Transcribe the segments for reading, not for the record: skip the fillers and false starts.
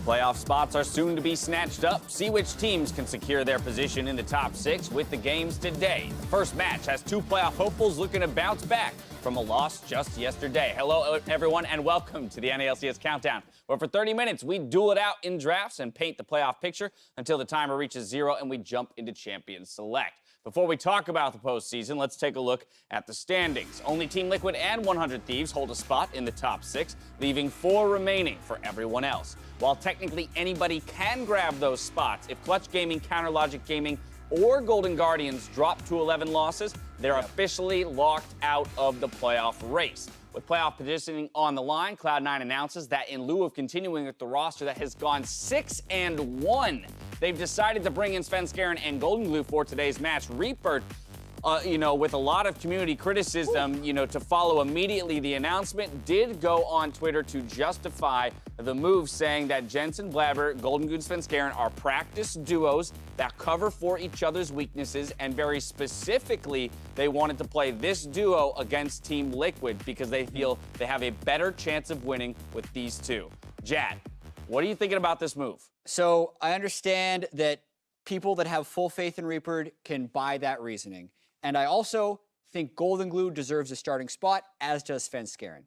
Playoff spots are soon to be snatched up. See which teams can secure their position in the top 6 with the games today. The first match has 2 playoff hopefuls looking to bounce back from a loss just yesterday. Hello, everyone, and welcome to the NALCS Countdown, where for 30 minutes we duel it out in drafts and paint the playoff picture until the timer reaches 0 and we jump into Champions Select. Before we talk about the postseason, let's take a look at the standings. Only Team Liquid and 100 Thieves hold a spot in the top 6, leaving 4 remaining for everyone else. While technically anybody can grab those spots, if Clutch Gaming, Counter Logic Gaming, or Golden Guardians drop to 11 losses, they're officially locked out of the playoff race. With playoff positioning on the line, Cloud9 announces that in lieu of continuing with the roster that has gone 6-1, they've decided to bring in Svenskeren and Golden Glue for today's match. Reaper, with a lot of community criticism, to follow immediately the announcement, did go on Twitter to justify the move, saying that Jensen, Blabber, Golden Glue, and Svenskeren are practice duos that cover for each other's weaknesses, and very specifically, they wanted to play this duo against Team Liquid because they feel they have a better chance of winning with these two. Jad, what are you thinking about this move? So I understand that people that have full faith in Reaper can buy that reasoning. And I also think Golden Glue deserves a starting spot, as does Svenskeren.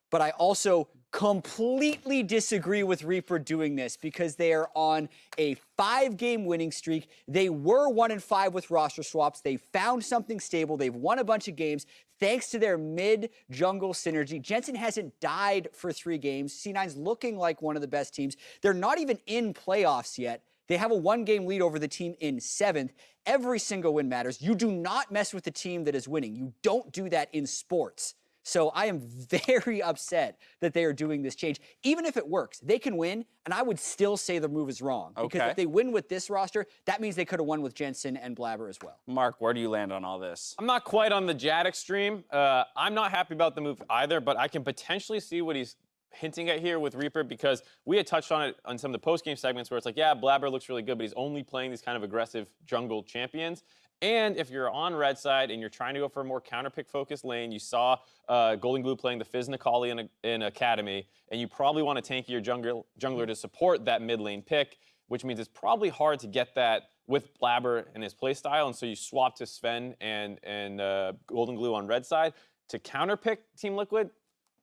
But I also completely disagree with Reaper doing this because they are on a 5-game winning streak. They were 1-5 with roster swaps. They found something stable. They've won a bunch of games thanks to their mid-jungle synergy. Jensen hasn't died for 3 games. C9's looking like one of the best teams. They're not even in playoffs yet. They have a 1-game lead over the team in 7th. Every single win matters. You do not mess with the team that is winning. You don't do that in sports. So I am very upset that they are doing this change. Even if it works, they can win, and I would still say the move is wrong. Okay. Because if they win with this roster, that means they could have won with Jensen and Blabber as well. Mark, where do you land on all this? I'm not quite on the Jad extreme. I'm not happy about the move either, but I can potentially see what he's hinting at here with Reaper, because we had touched on it on some of the post-game segments where it's like, yeah, Blabber looks really good, but he's only playing these kind of aggressive jungle champions. And if you're on red side and you're trying to go for a more counter-pick focused lane, you saw Golden Glue playing the Fizz Nikali in Academy, and you probably want to tank your jungler to support that mid lane pick, which means it's probably hard to get that with Blabber and his playstyle, and so you swap to Sven and Golden Glue on red side to counter-pick Team Liquid.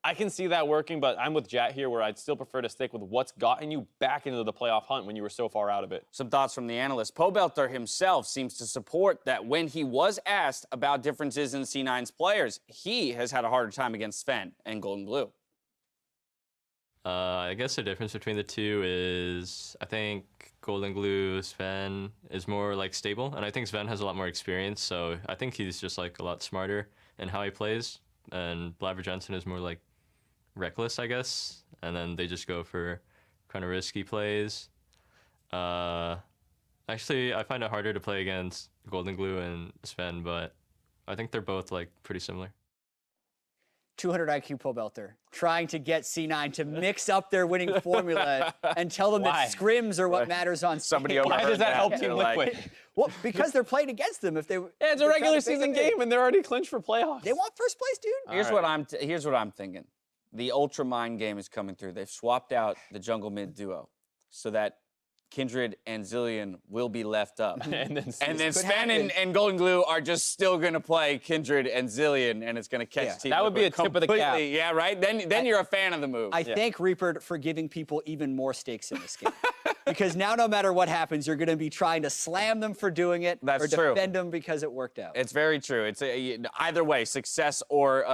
I can see that working, but I'm with Jat here, where I'd still prefer to stick with what's gotten you back into the playoff hunt when you were so far out of it. Some thoughts from the analyst. Pobelter himself seems to support that when he was asked about differences in C9's players, he has had a harder time against Sven and Golden Glue. I guess the difference between the two is I think Golden Glue, Sven is more like stable, and I think Sven has a lot more experience, so I think he's just like a lot smarter in how he plays, and Blabber Jensen is more like reckless, I guess, and then they just go for kind of risky plays. Actually, I find it harder to play against Golden Glue and Sven, but I think they're both like pretty similar. 200 IQ Pobelter, trying to get C9 to mix up their winning formula and tell them that scrims are what matters on somebody stage. over. Why does that help Team Liquid? Well, because they're playing against them. If they, Yeah, it's a regular season game, and they're already clinched for playoffs. They want first place, dude. Here's what I'm thinking. The Ultra Mind game is coming through. They've swapped out the jungle mid duo so that Kindred and Zillion will be left up. and then Sven and Golden Glue are just still going to play Kindred and Zillion, and it's going to catch Team That would be a Liquid tip of the cap. Yeah, right? Then you're a fan of the move. I thank Reaper for giving people even more stakes in this game. Because now, no matter what happens, you're going to be trying to slam them for doing it or defend them because it worked out. It's very true. It's either way, success or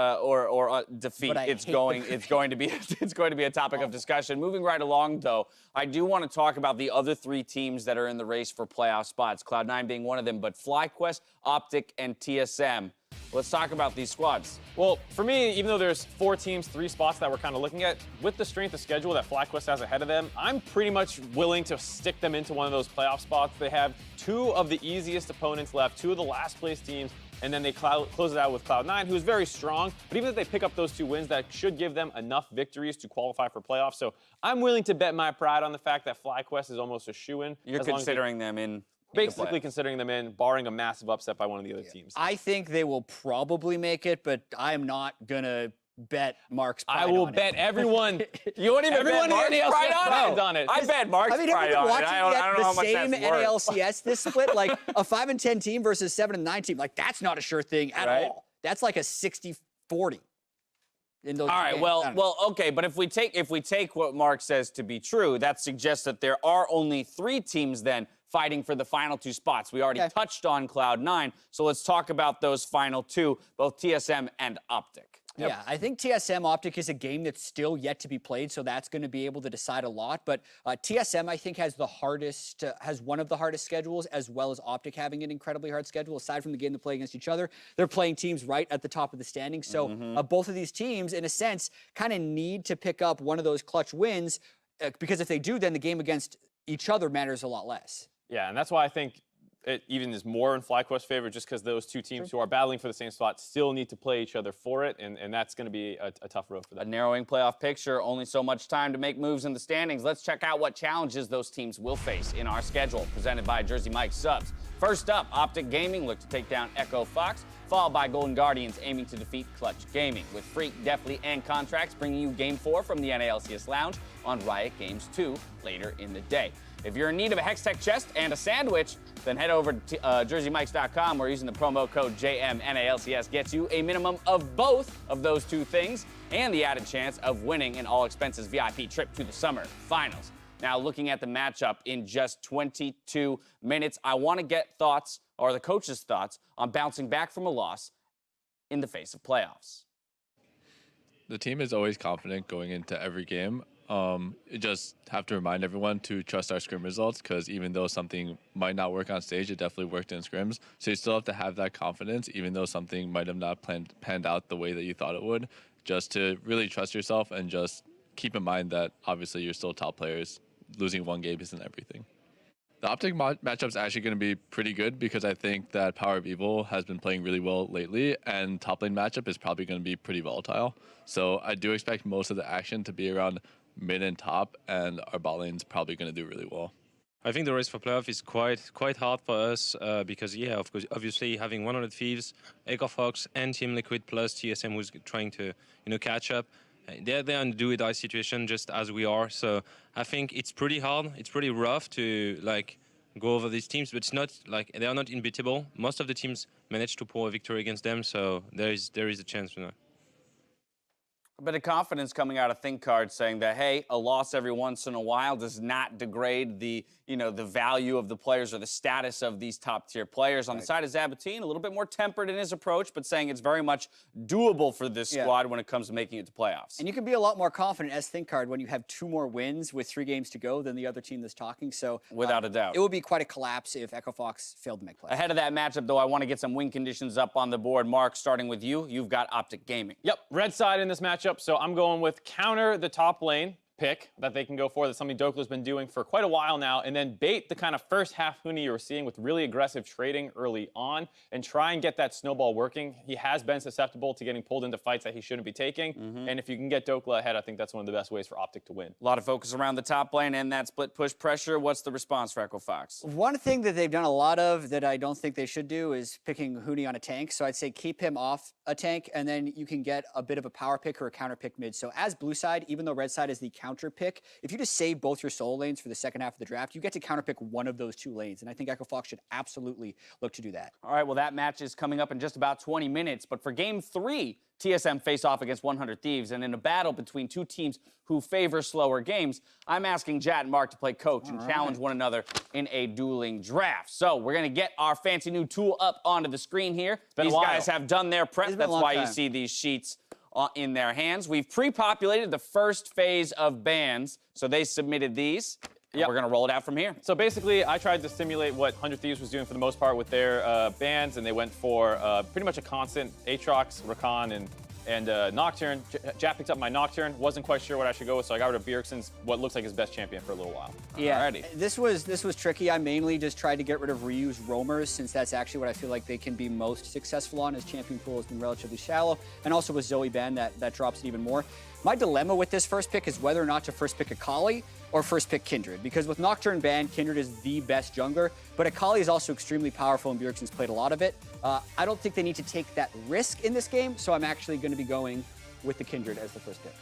defeat. It's going to be a topic of discussion. Moving right along, though, I do want to talk about the other 3 teams that are in the race for playoff spots. Cloud9 being one of them, but FlyQuest, Optic, and TSM. Let's talk about these squads. Well, for me, even though there's 4 teams, 3 spots that we're kind of looking at, with the strength of schedule that FlyQuest has ahead of them, I'm pretty much willing to stick them into one of those playoff spots. They have 2 of the easiest opponents left, 2 of the last place teams, and then they close it out with Cloud9, who's very strong. But even if they pick up those 2 wins, that should give them enough victories to qualify for playoffs. So I'm willing to bet my pride on the fact that FlyQuest is almost a shoo-in. You're considering them in basically considering them in, barring a massive upset by one of the other teams. I think they will probably make it, but I'm not going to bet Mark's pride I will on bet it. everyone. You won't even Everyone bet in Mark's the pride NALCS on prides it? on it. I bet Mark's I mean, have pride you been on it. watching I don't know how the much same that's worth. NALCS this split? Like a 5-10 team versus 7-9 team. Like that's not a sure thing at Right. all. That's like a 60-40. In those All right, games. well, okay, but if we take what Mark says to be true, that suggests that there are only 3 teams then fighting for the final 2 spots. We already touched on Cloud9, so let's talk about those final 2, both TSM and Optic. Yeah, I think TSM Optic is a game that's still yet to be played, so that's going to be able to decide a lot. But TSM, I think, has one of the hardest schedules, as well as Optic having an incredibly hard schedule. Aside from the game they play against each other, they're playing teams right at the top of the standings. So both of these teams, in a sense, kind of need to pick up one of those clutch wins, because if they do, then the game against each other matters a lot less. Yeah, and that's why I think it even is more in FlyQuest's favor, just because those 2 teams who are battling for the same spot still need to play each other for it, and that's going to be a tough road for A them. narrowing playoff picture, only so much time to make moves in the standings. Let's check out what challenges those teams will face in our schedule, presented by Jersey Mike Subs. First up, Optic Gaming look to take down Echo Fox, followed by Golden Guardians aiming to defeat Clutch Gaming, with Freak, Deftly, and Contracts bringing you Game 4 from the NALCS Lounge on Riot Games 2 later in the day. If you're in need of a Hextech chest and a sandwich, then head over to jerseymikes.com, where using the promo code JMNALCS gets you a minimum of both of those 2 things and the added chance of winning an all-expenses VIP trip to the summer finals. Now, looking at the matchup in just 22 minutes, I want to get thoughts, or the coach's thoughts, on bouncing back from a loss in the face of playoffs. The team is always confident going into every game. You just have to remind everyone to trust our scrim results, because even though something might not work on stage, it definitely worked in scrims. So you still have to have that confidence, even though something might have not panned out the way that you thought it would, just to really trust yourself and just keep in mind that obviously you're still top players. Losing 1 game isn't everything. The Optic matchup is actually going to be pretty good, because I think that Power of Evil has been playing really well lately, and top lane matchup is probably going to be pretty volatile. So I do expect most of the action to be around mid and top, and our bot lane's probably going to do really well. I think the race for playoff is quite hard for us, because of course, obviously having 100 Thieves, Echo Fox, and Team Liquid plus TSM who's trying to catch up. They're there in do or die situation, just as we are. So I think it's pretty hard. It's pretty rough to go over these teams, but it's not like they are not unbeatable. Most of the teams manage to pull a victory against them, so there is a chance. A bit of confidence coming out of ThinkCard, saying that, hey, a loss every once in a while does not degrade the value of the players or the status of these top-tier players. On the side of Zabatine, a little bit more tempered in his approach, but saying it's very much doable for this squad when it comes to making it to playoffs. And you can be a lot more confident as ThinkCard when you have 2 more wins with 3 games to go than the other team that's talking. So Without a doubt. it would be quite a collapse if Echo Fox failed to make playoffs. Ahead of that matchup, though, I want to get some win conditions up on the board. Mark, starting with you, you've got Optic Gaming. Yep, red side in this matchup, so I'm going with counter the top lane pick that they can go for. That's something Doklo's been doing for quite a while now, and then bait the kind of first half Huni you were seeing with really aggressive trading early on and try and get that snowball working. He has been susceptible to getting pulled into fights that he shouldn't be taking, and if you can get Dokla ahead, I think that's one of the best ways for Optic to win. A lot of focus around the top lane and that split push pressure. What's the response for Echo Fox? One thing that they've done a lot of that I don't think they should do is picking Huni on a tank. So I'd say keep him off a tank, and then you can get a bit of a power pick or a counter pick mid. So as blue side, even though red side is the counter pick, if you just save both your solo lanes for the second half of the draft, you get to counterpick one of those 2 lanes. And I think Echo Fox should absolutely look to do that. All right, well, that match is coming up in just about 20 minutes. But for Game 3, TSM face off against 100 Thieves. And in a battle between 2 teams who favor slower games, I'm asking Jat and Mark to play coach and challenge one another in a dueling draft. So we're going to get our fancy new tool up onto the screen here. These guys have done their prep. That's why you see these sheets in their hands. We've pre-populated the first phase of bans, so they submitted these. We're going to roll it out from here. So basically, I tried to simulate what 100 Thieves was doing for the most part with their bans, and they went for pretty much a constant Aatrox, Rakan, and Nocturne. Jap picked up my Nocturne. Wasn't quite sure what I should go with, so I got rid of Bjergsen's, what looks like his best champion for a little while. Yeah, Alrighty. this was tricky. I mainly just tried to get rid of Ryu's roamers, since that's actually what I feel like they can be most successful on. His champion pool has been relatively shallow, and also with Zoe ban, that drops it even more. My dilemma with this first pick is whether or not to first pick Akali or first pick Kindred, because with Nocturne ban, Kindred is the best jungler, but Akali is also extremely powerful, and Bjergsen's played a lot of it. I don't think they need to take that risk in this game, so I'm actually going to be going with the Kindred as the first pick.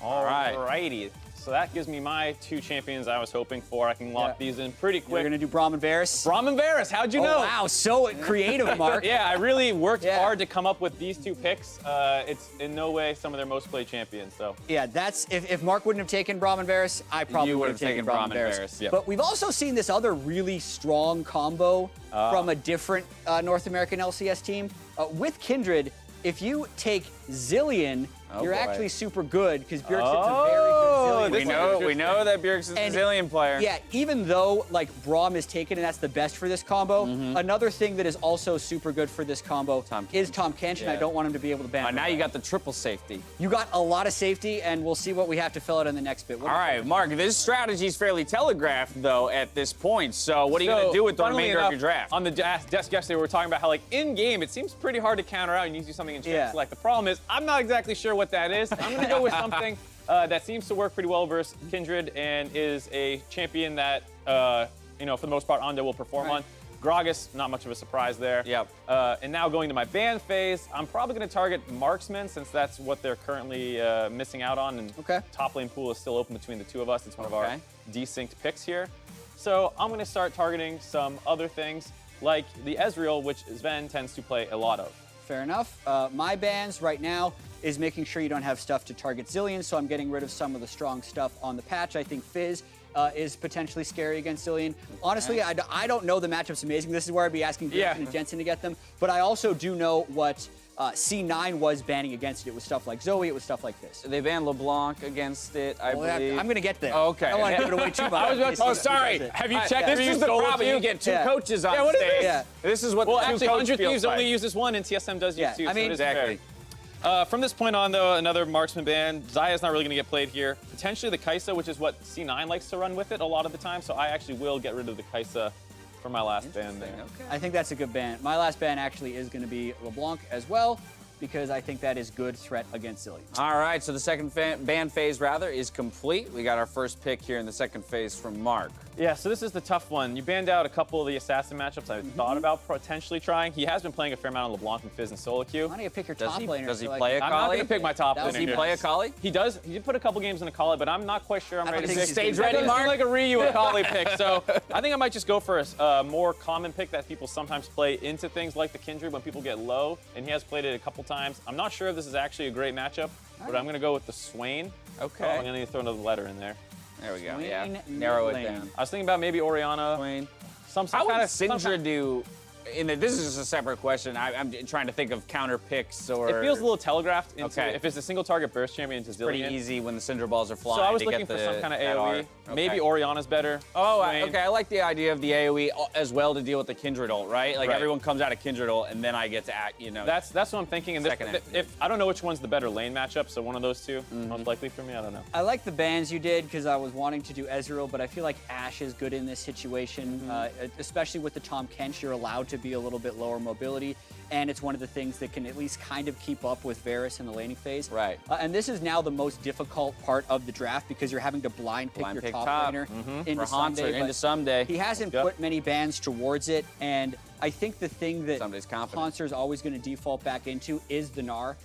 All right. Alrighty. So that gives me my 2 champions I was hoping for. I can lock these in pretty We're quick. going to do Braum and Varus. Braum and Varus, how'd you Oh, know? wow, so creative, Mark. Yeah, I really worked Yeah. hard to come up with these 2 picks. It's in no way some of their most played champions, so. Yeah, that's if Mark wouldn't have taken Braum and Varus, I probably You would would have taken Braum and Varus. Yep. But we've also seen this other really strong combo from a different North American LCS team. With Kindred, if you take Zillion, you're boy. actually super good because Bjergsen's a very good Zillion this player. We know that Bjergsen's a And- Zillion player. Yeah, even though like Braum is taken and that's the best for this combo, another thing that is also super good for this combo is Tom Kench, and I Yeah. don't want him to be able to ban. Now you got the triple safety. You got a lot of safety, and we'll see what we have to fill out in the next bit. What All do you right, think? Mark, this strategy is fairly telegraphed, though, at this point. So what are you going to do with the funnily remainder of your enough, draft? On the desk yesterday, we were talking about how, like, in-game, it seems pretty hard to counter out and you do something in Yeah. select. The problem is, I'm not exactly sure what that is. I'm going to go with something that seems to work pretty well versus Kindred and is a champion that, you know, for the most part, Ando will perform on. Gragas, not much of a surprise there. Yep. And now going to my ban phase, I'm probably going to target Marksman since that's what they're currently missing out on. And Okay. top lane pool is still open between the 2 of us. It's one of our Okay. desynced picks here. So I'm going to start targeting some other things like the Ezreal, which Sven tends to play a lot of. Fair enough. My bans right now is making sure you don't have stuff to target Zillion, so I'm getting rid of some of the strong stuff on the patch. I think Fizz is potentially scary against Zillion. Honestly, I don't know the matchups amazing. This is where I'd be asking Griffin and Jensen to get them, but I also do know what C9 was banning against it. It was stuff like Zoe, it was stuff like this. They banned LeBlanc against it, I believe. I'm going to get there. Oh, okay. I don't want to give it away too much. I was about to- Oh, sorry. Have you checked This if you is the solo problem. queue? You get 2 Yeah. coaches on Yeah, what is stage. this? Yeah. This is what Well, the 2 actually, coach 100 feels Thieves like. only uses 1, and TSM does Yeah, use 2. I mean- so it is Exactly. fair. From this point on, though, another marksman ban. Zaya's not really going to get played here. Potentially the Kai'Sa, which is what C9 likes to run with it a lot of the time. So I actually will get rid of the Kai'Sa for my last ban there. I think that's a good ban. My last ban actually is going to be LeBlanc as well, because I think that is good threat against Zillion. All right, so the second ban phase, rather, is complete. We got our first pick here in the second phase from Mark. Yeah, so this is the tough one. You banned out a couple of the assassin matchups I thought about potentially trying. He has been playing a fair amount of LeBlanc and Fizz and solo queue. Why don't you pick your Does top he- laner? does he so, like- play a I'm not Kali? going to pick my top That was laner. Does he play a Kali? He does. He did put a couple games in Akali, but I'm not quite sure I'm I don't ready to think say he's stage gonna ready, do That that. doesn't seem like a Ryu Akali pick, so I think I might just go for a more common pick that people sometimes play into things like the Kindred when people get low, and he has played it a couple times. I'm not sure if this is actually a great matchup, but I'm going to go with the Swain. Okay. Oh, I'm going to need to throw another letter in there. There we go. Swain Yeah. mid Narrow it lane. down. I was thinking about maybe Orianna. Swain. Some How would kind of Syndra do? This is just a separate question. I'm trying to think of counter picks or. It feels a little telegraphed into Okay. if it's a single target burst champion into pretty Zillion. easy when the Syndra balls are flying. So I was to looking get for the, some kind of that AoE. art. Maybe Okay. Orianna's better. Oh, Swain. okay. I like the idea of the AoE as well to deal with the Kindred ult, right? Like Right. everyone comes out of Kindred ult, and then I get to act. That's what I'm thinking. And Second if I don't know which one's the better lane matchup, so one of those 2 most likely for me. I don't know. I like the bans you did because I was wanting to do Ezreal, but I feel like Ashe is good in this situation, especially with the Tom Kench. You're allowed to be a little bit lower mobility, and it's one of the things that can at least kind of keep up with Varus in the laning phase. Right. And this is now the most difficult part of the draft because you're having to blind pick Blind your pick top top. laner For into Haunter, Sunday. into but someday. He hasn't Yep. put many bans towards it, and I think the thing that Sunday's confident. Haunter's always going to default back into is the Gnar.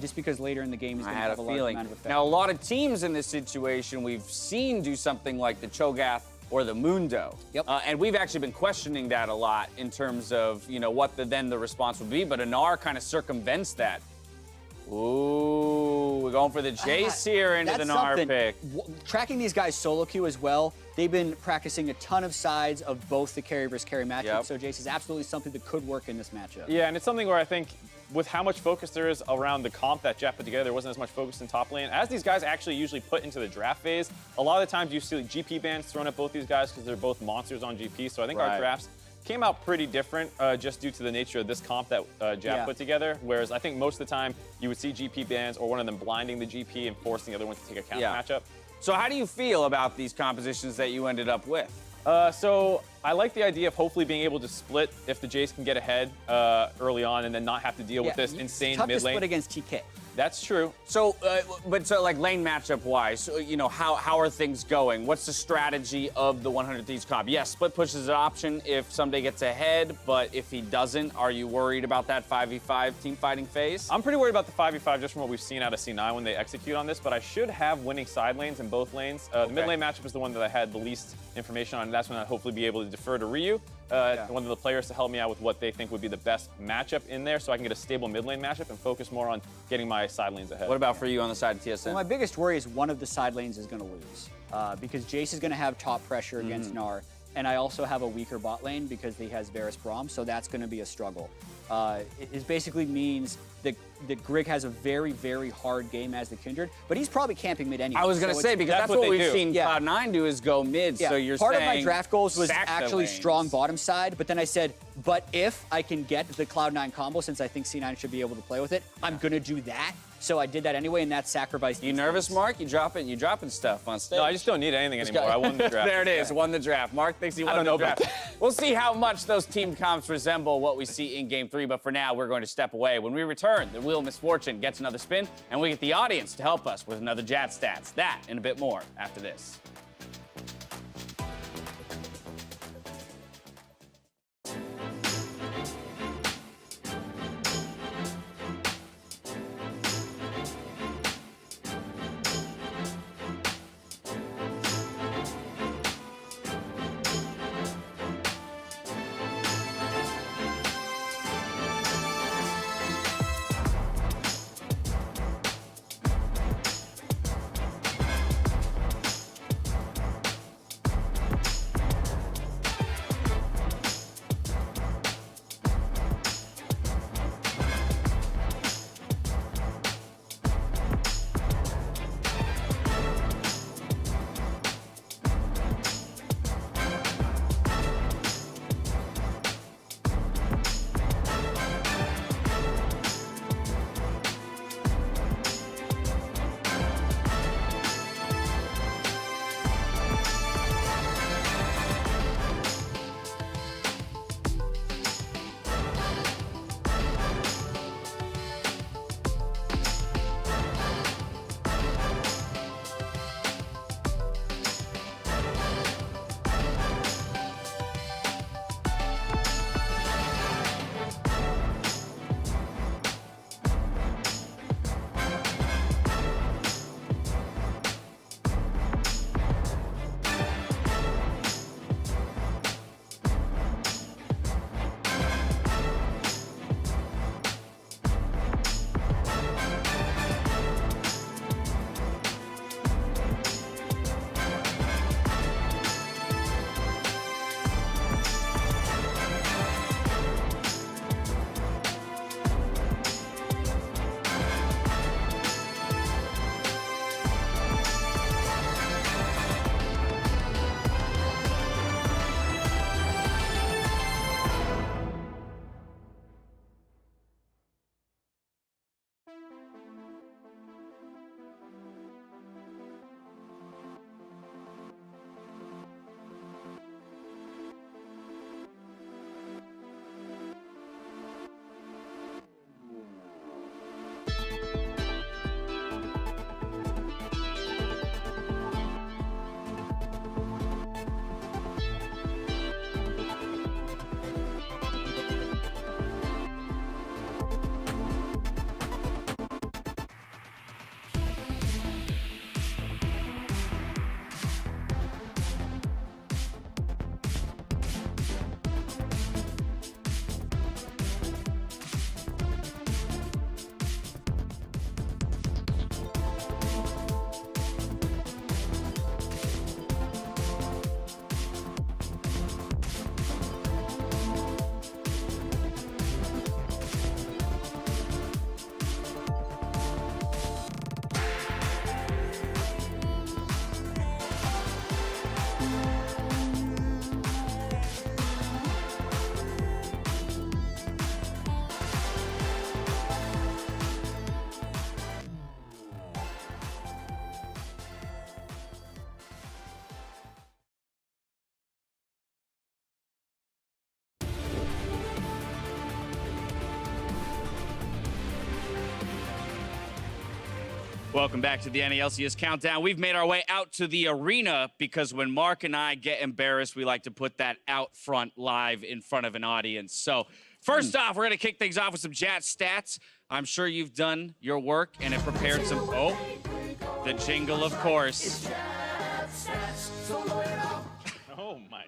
Just because later in the game he's I going to had have a a large feeling. amount of effect. Now, a lot of teams in this situation we've seen do something like the Cho'Gath or the Mundo. Yep. And we've actually been questioning that a lot in terms of, what then the response would be. But Anar kind of circumvents that. Ooh, we're going for the Jace here into the That's Nar something. pick. Tracking these guys solo queue as well, they've been practicing a ton of sides of both the carry versus carry matchup, Yep. so Jace is absolutely something that could work in this matchup. Yeah, and it's something where I think with how much focus there is around the comp that Jeff put together, there wasn't as much focus in top lane. As these guys actually usually put into the draft phase, a lot of the times you see GP bans thrown at both these guys because they're both monsters on GP. So I think Right. our drafts came out pretty different just due to the nature of this comp that Jeff Yeah. put together. Whereas I think most of the time you would see GP bans or one of them blinding the GP and forcing the other one to take a counter Yeah. matchup. So how do you feel about these compositions that you ended up with? So I like the idea of hopefully being able to split if the Jace can get ahead early on and then not have to deal with this it's insane tough mid to lane. split against TK. That's true. So, like lane matchup wise, so, you know, how are things going? What's the strategy of the 100 Thieves comp? Yes, split push is an option if someday gets ahead, but if he doesn't, are you worried about that 5v5 team fighting phase? I'm pretty worried about the 5v5 just from what we've seen out of C9 when they execute on this, but I should have winning side lanes in both lanes. The mid lane matchup is the one that I had the least information on, and that's when I'd hopefully be able to defer to Ryu, one of the players, to help me out with what they think would be the best matchup in there so I can get a stable mid lane matchup and focus more on getting my side lanes ahead. What about for you on the side of TSM? Well, my biggest worry is one of the side lanes is going to lose because Jace is going to have top pressure against Gnar, and I also have a weaker bot lane because he has Varus Braum, so that's going to be a struggle. It basically means that Grig has a very, very hard game as the Kindred, but he's probably camping mid anyway. I was going to say, because that's what we've seen Yeah. Cloud9 do is go mid, Yeah. so you're Part saying of my draft goals was sack the actually lanes. strong bottom side, but then I said, but if I can get the Cloud9 combo, since I think C9 should be able to play with it, I'm going to do that. So I did that anyway, and that sacrificed. You nervous, Mark? You dropping stuff on stage. No, I just don't need anything anymore. I won the draft. There it is, won the draft. Mark thinks he won don't the know draft. about We'll see how much those team comps resemble what we see in Game 3, but for now, we're going to step away. When we return, the Wheel of Misfortune gets another spin, and we get the audience to help us with another Jat Stats. That and a bit more after this. Welcome back to the NALCS Countdown. We've made our way out to the arena because when Mark and I get embarrassed, we like to put that out front live in front of an audience. So first off, we're going to kick things off with some Jat stats. I'm sure you've done your work and have prepared some... Oh, the jingle, of course. Oh, my.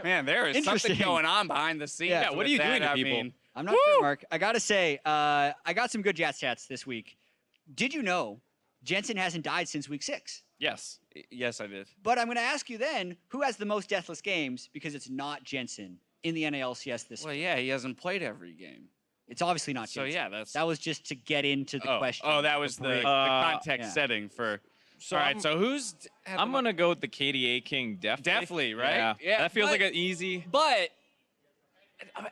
Man, there is something Interesting. going on behind the scenes. Yeah, what are you doing to I people? mean, I'm not sure, Mark. I got to say, I got some good Jat stats this week. Did you know Jensen hasn't died since week 6? Yes. yes, I did. But I'm going to ask you then, who has the most deathless games? Because it's not Jensen in the NALCS this Well, week. yeah, he hasn't played every game. It's obviously not So, Jensen. yeah, that's... That was just to get into the question. Oh, that was the context yeah. setting for... So All right, I'm- so who's... I'm going to go with the KDA King, definitely. Definitely, right? Yeah. Yeah, That feels but- like an easy... But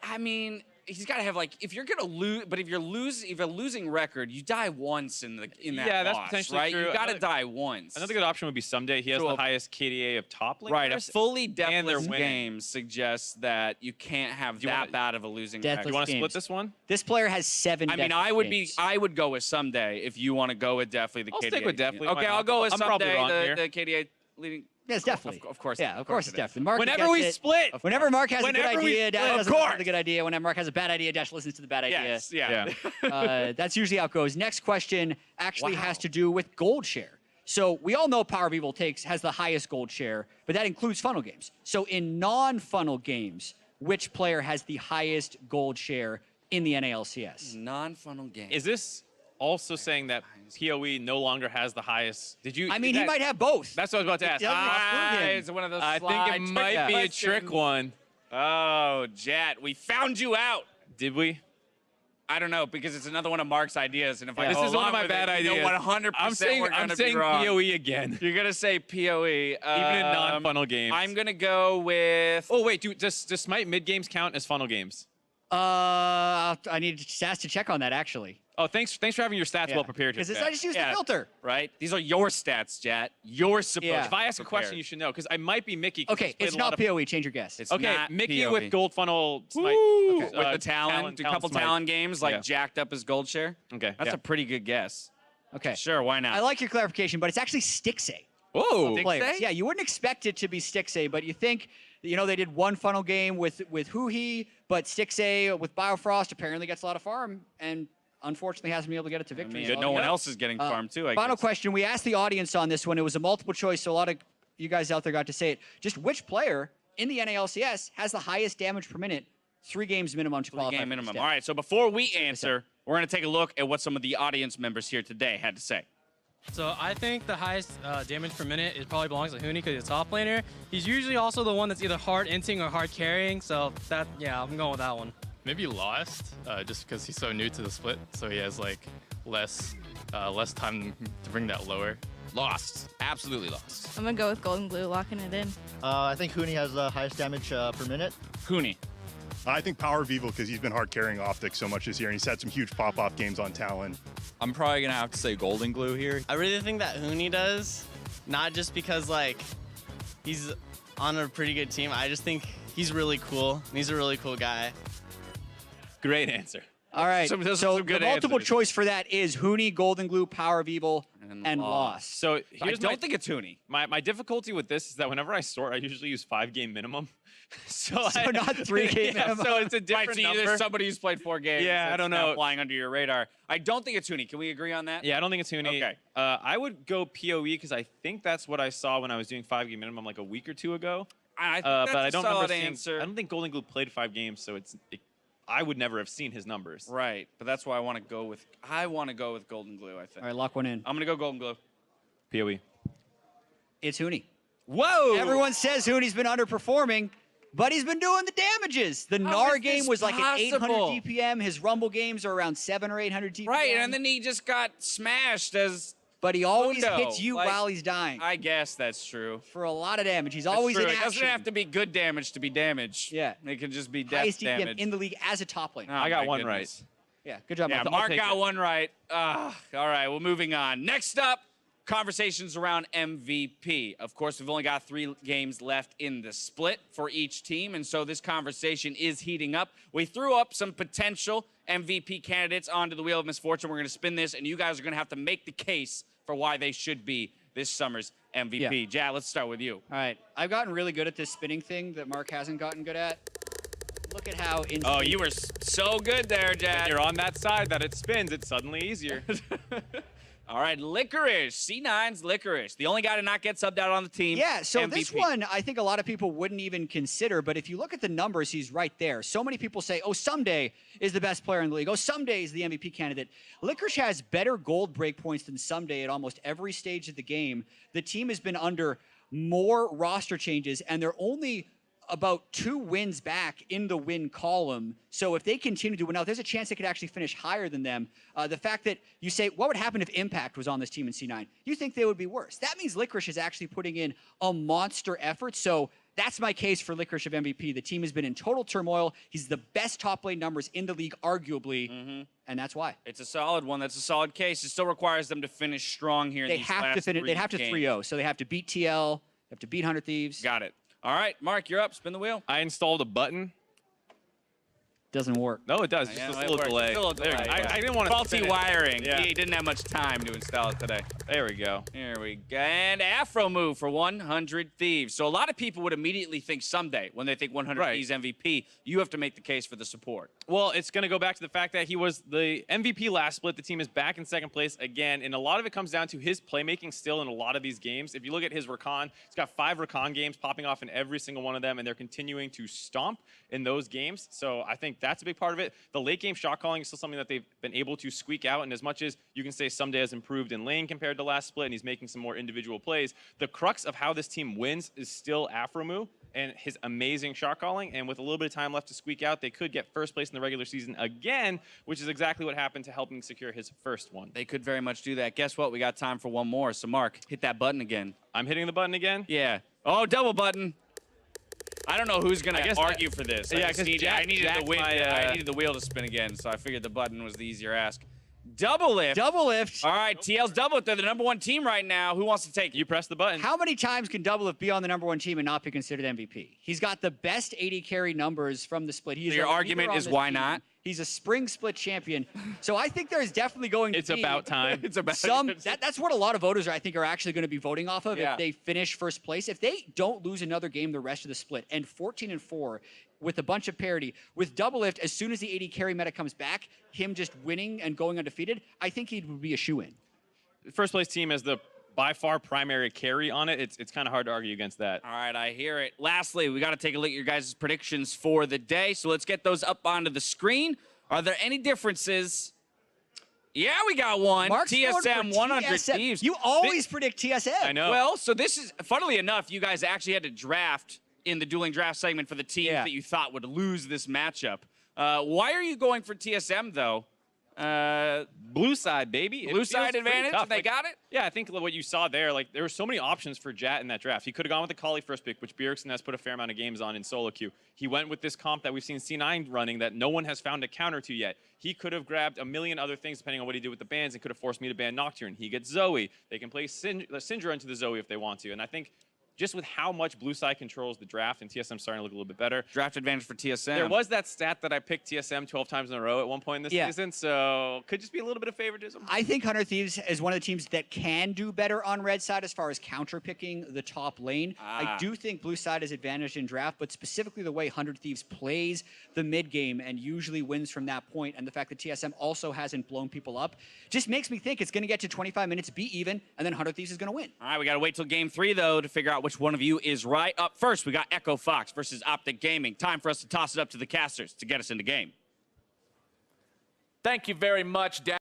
I mean, he's got to have like if you're gonna lose. But if you're a losing record, you die once in that Yeah, that's loss, potentially right? true. You got to Another- die once. Another good option would be Someday. He has So the a- highest KDA of top laners. right, a fully and they're deathless winning. game suggests that you can't have you that wanna- bad of a losing Deathless record. You want to games. split this one? This player has 7 I mean, deathless games. I would go with Someday if you want to go with definitely the I'll KDA. stick with definitely, why Okay, not? I'll go with I'm probably Someday, wrong here. the KDA leading. Yes, definitely. Of course. Yeah, of course it's definitely. Mark Whenever gets we it. split. Whenever Mark has a good Whenever we idea, split, Dash of doesn't listen to course. the good idea. Whenever Mark has a bad idea, Dash listens to the bad idea. Yes, yeah. That's usually how it goes. Next question actually Wow. has to do with gold share. So we all know Power of Evil has the highest gold share, but that includes funnel games. So in non-funnel games, which player has the highest gold share in the NALCS? Non-funnel game. Is this also saying that PoE no longer has the highest? Did you? I mean, that- he might have both. That's what I was about to ask. doesn't include him. It's one of those I think slide it might be a trick questions. one. Oh, Jet, we found you out. Did we? I don't know because it's another one of Mark's ideas, and if I This go is one along of my with bad it, ideas. you know 100% I'm saying we're gonna I'm be saying wrong. PoE again. You're gonna say PoE, Even in non-funnel games. I'm gonna go with. Oh wait, dude, does Smite mid games count as funnel games? I need Sass to check on that, actually. Oh, thanks for having your stats well prepared. Because here, I just used Yeah. the filter. Right? These are your stats, Jet. You're supposed. Yeah. If I ask a prepare. question, you should know because I might be Mickey. 'cause Okay, he's played it's a lot not of- PoE. Change your guess. It's Okay, not Mickey PoE. with gold funnel Smite. Woo! Okay, With the Talon, do a couple Smite. Talon games, like Yeah. jacked up his gold share. Okay, That's yeah. a pretty good guess. Okay. Sure, why not? I like your clarification, but it's actually Stixay. Whoa. Players. Yeah, you wouldn't expect it to be Stixay, but you think, they did one funnel game with Huhi, but Stixay with Biofrost apparently gets a lot of farm, and unfortunately hasn't been able to get it to I victory. mean, So, no one yeah. else is getting farmed too. I Final guess. question. We asked the audience on this one. It was a multiple choice, so a lot of you guys out there got to say it. Just which player in the NALCS has the highest damage per minute, 3 games minimum to qualify? Game for minimum. this All right, so before we answer, we're going to take a look at what some of the audience members here today had to say. So I think the highest damage per minute it probably belongs to Huni because he's a top laner. He's usually also the one that's either hard inting or hard carrying. So I'm going with that one. Maybe Lost, just because he's so new to the split, so he has like less time to bring that lower. Lost. Absolutely lost. I'm gonna go with Golden Glue, locking it in. I think Huni has the highest damage per minute. Cooney. I think Power of Evil because he's been hard carrying Optic so much this year, and he's had some huge pop-off games on Talon. I'm probably going to have to say Golden Glue here. I really think that Huni does, not just because he's on a pretty good team. I just think he's really cool. And he's a really cool guy. Great answer. All right. Those are So some good the multiple answers. choice for that is Huni, Golden Glue, Power of Evil, and Lost. So I here's don't think it's Tooney. my difficulty with this is that whenever I sort, I usually use 5-game minimum. So not 3-game yeah, minimum. So it's a Right, different so number. there's somebody who's played 4 games. Yeah, I that's don't now know. Flying under your radar. I don't think it's Tooney. Can we agree on that? Yeah, I don't think it's Huni. Okay. I would go PoE because I think that's what I saw when I was doing 5-game minimum like a week or 2 ago. I think But that's I a don't solid remember seeing. answer. I don't think Golden Glue played 5 games, so I would never have seen his numbers. Right, but that's why I want to go with Golden Glue, I think. All right, lock one in. I'm going to go Golden Glue. PoE. It's Huni. Whoa! Everyone says Huni's been underperforming, but he's been doing the damages. The How Gnar is game this was like at 800 possible? DPM. His Rumble games are around 700 or 800 DPM. Right, and then he just got smashed as... but he always Mundo, hits you like- while he's dying I guess that's true. for a lot of damage. He's That's always true. in It action. doesn't have to be good damage to be damage. Yeah. It can just be death Highest DPM damage. in the league as a top lane. Oh, I got my one goodness. Yeah, good job, Yeah, Mark. Mark take got it. one right. All right, well, moving on. Next up, conversations around MVP. Of course, we've only got 3 games left in the split for each team, and so this conversation is heating up. We threw up some potential MVP candidates onto the Wheel of Misfortune. We're going to spin this, and you guys are going to have to make the case for why they should be this summer's MVP. Yeah. Jad, let's start with you. All right. I've gotten really good at this spinning thing that Mark hasn't gotten good at. Look at how instant. Oh, you were so good there, Jad. When you're on that side that it spins, it's suddenly easier. All right, Licorice. C9's Licorice. The only guy to not get subbed out on the team. Yeah, so MVP. this one, I think a lot of people wouldn't even consider, but if you look at the numbers, he's right there. So many people say, oh, Someday is the best player in the league. Oh, Someday is the MVP candidate. Licorice has better gold break points than Someday at almost every stage of the game. The team has been under more roster changes, and they're only about 2 wins back in the win column. So if they continue to win out, there's a chance they could actually finish higher than them. The fact that you say, what would happen if Impact was on this team in C9? You think they would be worse. That means Licorice is actually putting in a monster effort. So that's my case for Licorice of MVP. The team has been in total turmoil. He's the best top lane numbers in the league, arguably, and that's why. It's a solid one. That's a solid case. It still requires them to finish strong here. They in these have last to finish. They have to games. 3-0. So they have to beat TL. They have to beat 100 Thieves. Got it. All right, Mark, you're up. Spin the wheel. I installed a button. Doesn't work. No, it does. Yeah, Just a it little works. delay. Still a There we delay, go. yeah. I didn't want to Faulty wiring. Yeah. He didn't have much time to install it today. There we go. Here we go. And Afro move for 100 Thieves. So a lot of people would immediately think Someday when they think 100 Right. Thieves MVP. You have to make the case for the support. Well, it's going to go back to the fact that he was the MVP last split. The team is back in second place again, and a lot of it comes down to his playmaking still in a lot of these games. If you look at his Rakan, he's got 5 Rakan games popping off in every single one of them, and they're continuing to stomp in those games. So I think that's a big part of it. The late game shot calling is still something that they've been able to squeak out, and as much as you can say Someday has improved in lane compared to last split, and he's making some more individual plays, the crux of how this team wins is still Afromu and his amazing shot calling, and with a little bit of time left to squeak out, they could get first place in the regular season again, which is exactly what happened to helping secure his first one. They could very much do that. Guess what? We got time for one more. So, Mark, hit that button again. I'm hitting the button again? Yeah. Oh, double button. I don't know who's going I to guess argue for this. Yeah, I 'cause needed Jack the wheel. my, I needed the wheel to spin again, so I figured the button was the easier ask. Double lift. Double lift. All right, TL's double lift. They're the #1 team right now. Who wants to take it? You press the button. How many times can Double Lift be on the #1 team and not be considered MVP? He's got the best 80 carry numbers from the split. He's So your a leader argument on is this why team. not? He's a spring split champion. So I think there's definitely going to It's be about time. It's about that's what a lot of voters I think are actually going to be voting off of Yeah. if they finish first place. If they don't lose another game the rest of the split and 14-4 with a bunch of parity with Double Lift, as soon as the 80 carry meta comes back, him just winning and going undefeated, I think he would be a shoo-in. First place team has the by far primary carry on it. It's kind of hard to argue against that. All right, I hear it. Lastly, we got to take a look at your guys' predictions for the day. So let's get those up onto the screen. Are there any differences? Yeah, we got one. Mark's going TSM for 100 TSM. Thieves. You always predict TSM. I know. Well, so this is, funnily enough, you guys actually had to draft in the dueling draft segment for the teams that you thought would lose this matchup. Why are you going for TSM, though? Blue side, baby. Blue side advantage, tough. and they got it? Yeah, I think what you saw there, like there were so many options for Jat in that draft. He could have gone with the Kali first pick, which Bjergsen has put a fair amount of games on in solo queue. He went with this comp that we've seen C9 running that no one has found a counter to yet. He could have grabbed a million other things depending on what he did with the bans and could have forced me to ban Nocturne. He gets Zoe. They can play Syndra into the Zoe if they want to. And I think just with how much blue side controls the draft and TSM starting to look a little bit better. Draft advantage for TSM. There was that stat that I picked TSM 12 times in a row at one point in this Yeah. season, so could just be a little bit of favoritism. I think 100 Thieves is one of the teams that can do better on red side as far as counter picking the top lane. I do think blue side is advantaged in draft, but specifically the way 100 Thieves plays the mid game and usually wins from that point, and the fact that TSM also hasn't blown people up just makes me think it's going to get to 25 minutes, be even, and then 100 Thieves is going to win. All right, we got to wait till game 3, though, to figure out which one of you is right. Up first, we got Echo Fox versus Optic Gaming. Time for us to toss it up to the casters to get us in the game. Thank you very much, Dan.